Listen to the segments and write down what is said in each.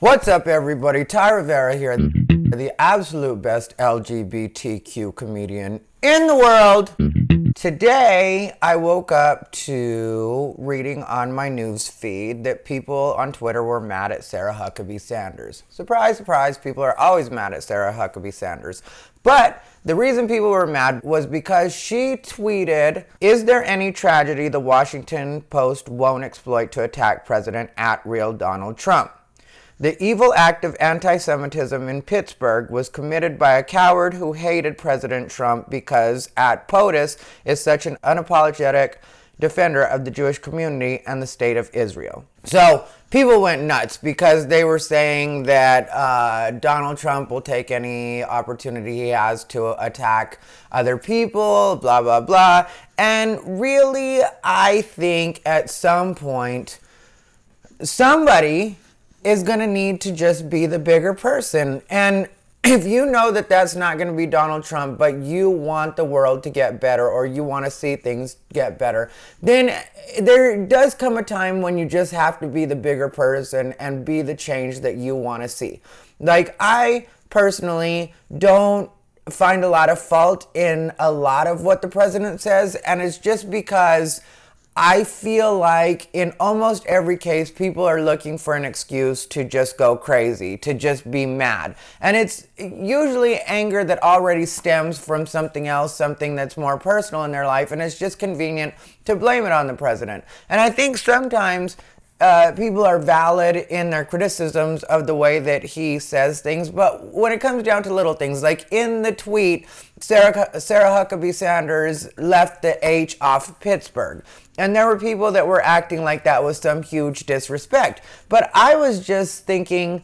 What's up, everybody? Rivera here, the absolute best LGBTQ comedian in the world. Today, I woke up to reading on my news feed that people on Twitter were mad at Sarah Huckabee Sanders. Surprise, surprise, people are always mad at Sarah Huckabee Sanders. But the reason people were mad was because she tweeted, "Is there any tragedy the Washington Post won't exploit to attack President at real Donald Trump? The evil act of anti-Semitism in Pittsburgh was committed by a coward who hated President Trump because at POTUS is such an unapologetic defender of the Jewish community and the state of Israel." So people went nuts because they were saying that Donald Trump will take any opportunity he has to attack other people, blah, blah, blah. And really, I think at some point, somebody is going to need to just be the bigger person. And if you know that that's not going to be Donald Trump, but you want the world to get better or you want to see things get better, then there does come a time when you just have to be the bigger person and be the change that you want to see. Like, I personally don't find a lot of fault in a lot of what the president says, and it's just because I feel like in almost every case, people are looking for an excuse to just go crazy, to just be mad. And it's usually anger that already stems from something else, something that's more personal in their life, and it's just convenient to blame it on the president. And I think sometimes people are valid in their criticisms of the way that he says things, but when it comes down to little things, like in the tweet, Sarah Huckabee Sanders left the H off Pittsburgh. And there were people that were acting like that was some huge disrespect. But I was just thinking,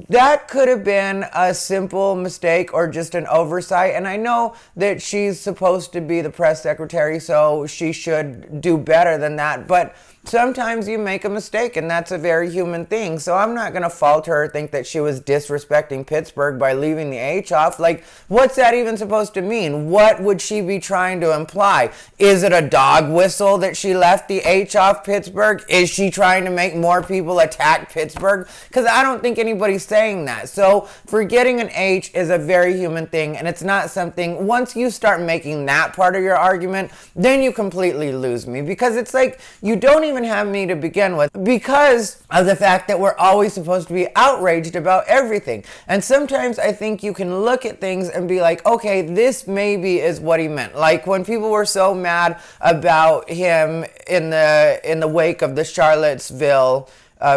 that could have been a simple mistake or just an oversight. And I know that she's supposed to be the press secretary, so she should do better than that. But sometimes you make a mistake, and that's a very human thing. So I'm not going to fault her or think that she was disrespecting Pittsburgh by leaving the H off. Like, what's that even supposed to mean? What would she be trying to imply? Is it a dog whistle that she left the H off Pittsburgh? Is she trying to make more people attack Pittsburgh? Because I don't think anybody's saying that. So forgetting an H is a very human thing, and it's not something, once you start making that part of your argument, then you completely lose me. Because it's like, you don't even have me to begin with because of the fact that we're always supposed to be outraged about everything. And sometimes I think you can look at things and be like, okay, this maybe is what he meant. Like when people were so mad about him in the wake of the Charlottesville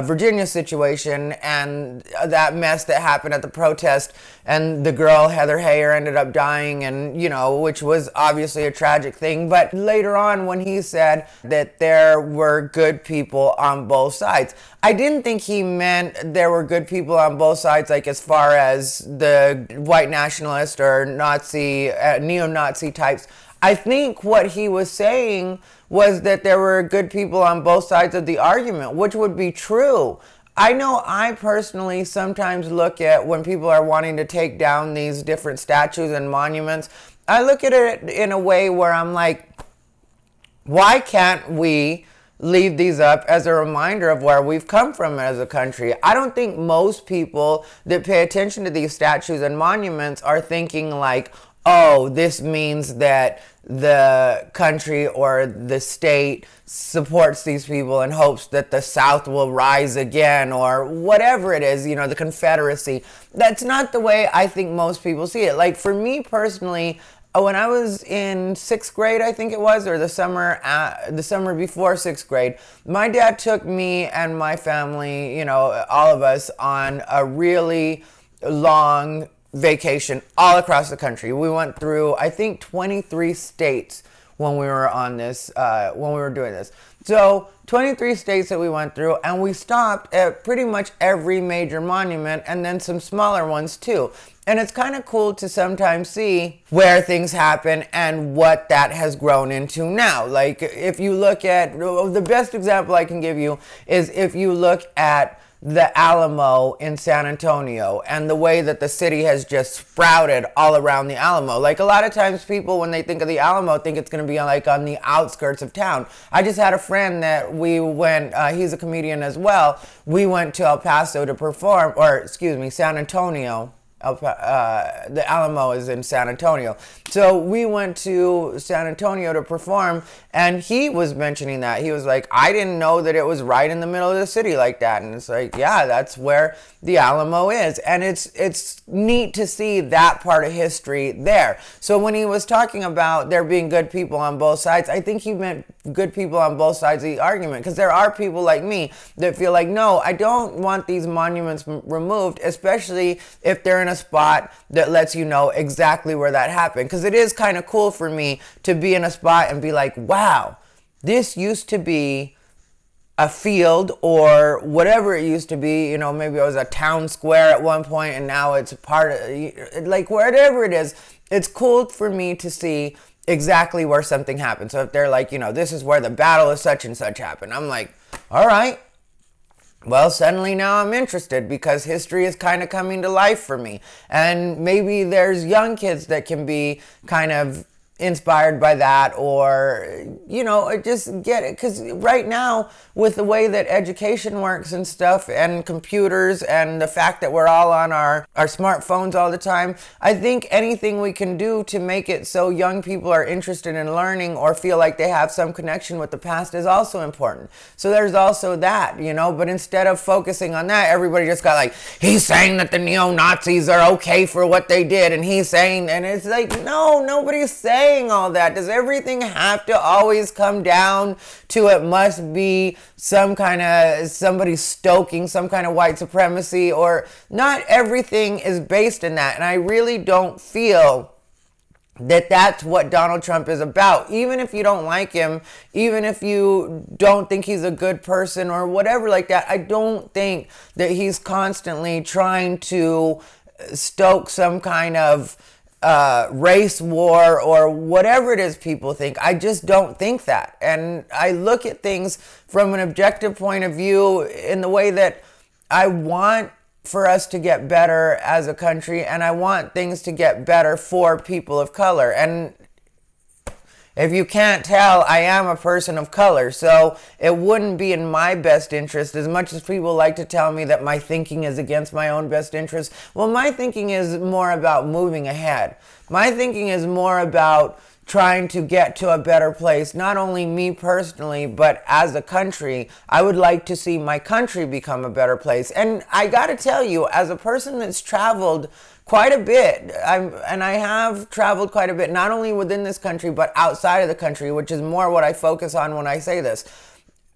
Virginia situation and that mess that happened at the protest, and the girl Heather Heyer ended up dying, and which was obviously a tragic thing. But later on, when he said that there were good people on both sides, I didn't think he meant there were good people on both sides, like as far as the white nationalist or Nazi, neo-Nazi types. I think what he was saying was that there were good people on both sides of the argument, which would be true. I know I personally sometimes look at when people are wanting to take down these different statues and monuments, I look at it in a way where I'm like, why can't we leave these up as a reminder of where we've come from as a country? I don't think most people that pay attention to these statues and monuments are thinking like, oh, this means that the country or the state supports these people and hopes that the South will rise again, or whatever it is, the Confederacy. That's not the way I think most people see it. Like for me personally, when I was in 6th grade, I think it was, or the summer before 6th grade, my dad took me and my family, all of us, on a really long vacation all across the country. We went through, I think, 23 states when we were on this, when we were doing this. So 23 states that we went through, and we stopped at pretty much every major monument and then some smaller ones too. And it's kind of cool to sometimes see where things happen and what that has grown into now. Like if you look at, the best example I can give you is if you look at the Alamo in San Antonio and the way that the city has just sprouted all around the Alamo. Like, a lot of times people, when they think of the Alamo, think it's going to be like on the outskirts of town. I just had a friend that we went, he's a comedian as well. We went to El Paso to perform, or excuse me, San Antonio. The Alamo is in San Antonio. So we went to San Antonio to perform, and he was mentioning that. He was like, I didn't know that it was right in the middle of the city like that. And it's like, yeah, that's where the Alamo is. And it's neat to see that part of history there. So when he was talking about there being good people on both sides, I think he meant good people on both sides of the argument, because there are people like me that feel like, no, I don't want these monuments removed, especially if they're in a spot that lets you know exactly where that happened. Because it is kind of cool for me to be in a spot and be like, wow, this used to be a field or whatever it used to be. You know, maybe it was a town square at one point and now it's part of, like, whatever it is. It's cool for me to see exactly where something happened. So if they're like, you know, this is where the battle of such and such happened, I'm like, all right, well, suddenly now I'm interested, because history is kind of coming to life for me. And maybe there's young kids that can be kind of inspired by that, or, you know, just get it. Because right now, with the way that education works and stuff, and computers, and the fact that we're all on our smartphones all the time, I think anything we can do to make it so young people are interested in learning or feel like they have some connection with the past is also important. So there's also that, you know, but instead of focusing on that, everybody just got like, he's saying that the neo-Nazis are okay for what they did, and he's saying, and it's like, no, nobody's saying all that. Does everything have to always come down to it must be some kind of somebody stoking some kind of white supremacy? Or not everything is based in that. And I really don't feel that that's what Donald Trump is about. Even if you don't like him, even if you don't think he's a good person or whatever like that, I don't think that he's constantly trying to stoke some kind of race war or whatever it is people think. I just don't think that. And I look at things from an objective point of view in the way that I want for us to get better as a country, and I want things to get better for people of color. And if you can't tell, I am a person of color, so it wouldn't be in my best interest, as much as people like to tell me that my thinking is against my own best interest. Well, my thinking is more about moving ahead. My thinking is more about trying to get to a better place, not only me personally, but as a country. I would like to see my country become a better place. And I gotta tell you, as a person that's traveled quite a bit, I have traveled quite a bit, not only within this country, but outside of the country, which is more what I focus on when I say this.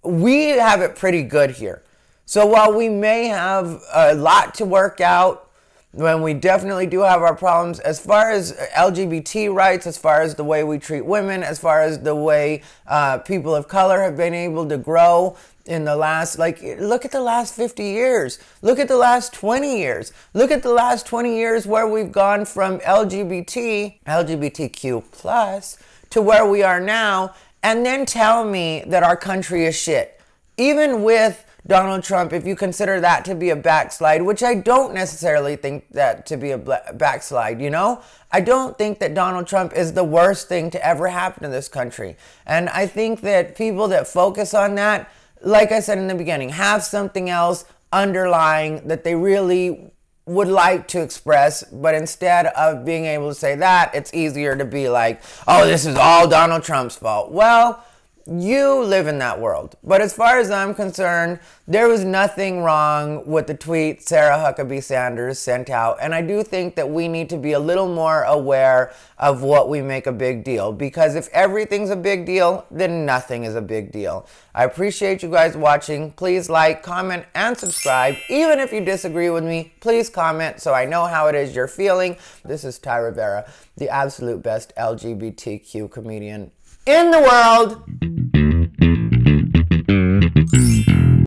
We have it pretty good here. So while we may have a lot to work out, when we definitely do have our problems, as far as LGBT rights, as far as the way we treat women, as far as the way people of color have been able to grow in the last, like, look at the last 50 years. Look at the last 20 years. Look at the last 20 years where we've gone from LGBTQ plus to where we are now, and then tell me that our country is shit. Even with Donald Trump, if you consider that to be a backslide, which I don't necessarily think that to be a backslide, you know? I don't think that Donald Trump is the worst thing to ever happen to this country. And I think that people that focus on that, like I said in the beginning, have something else underlying that they really would like to express, but instead of being able to say that, it's easier to be like, oh, this is all Donald Trump's fault. Well, you live in that world. But as far as I'm concerned, there was nothing wrong with the tweet Sarah Huckabee Sanders sent out. And I do think that we need to be a little more aware of what we make a big deal. Because if everything's a big deal, then nothing is a big deal. I appreciate you guys watching. Please like, comment, and subscribe. Even if you disagree with me, please comment so I know how it is you're feeling. This is Rivera, the absolute best LGBTQ comedian in the world.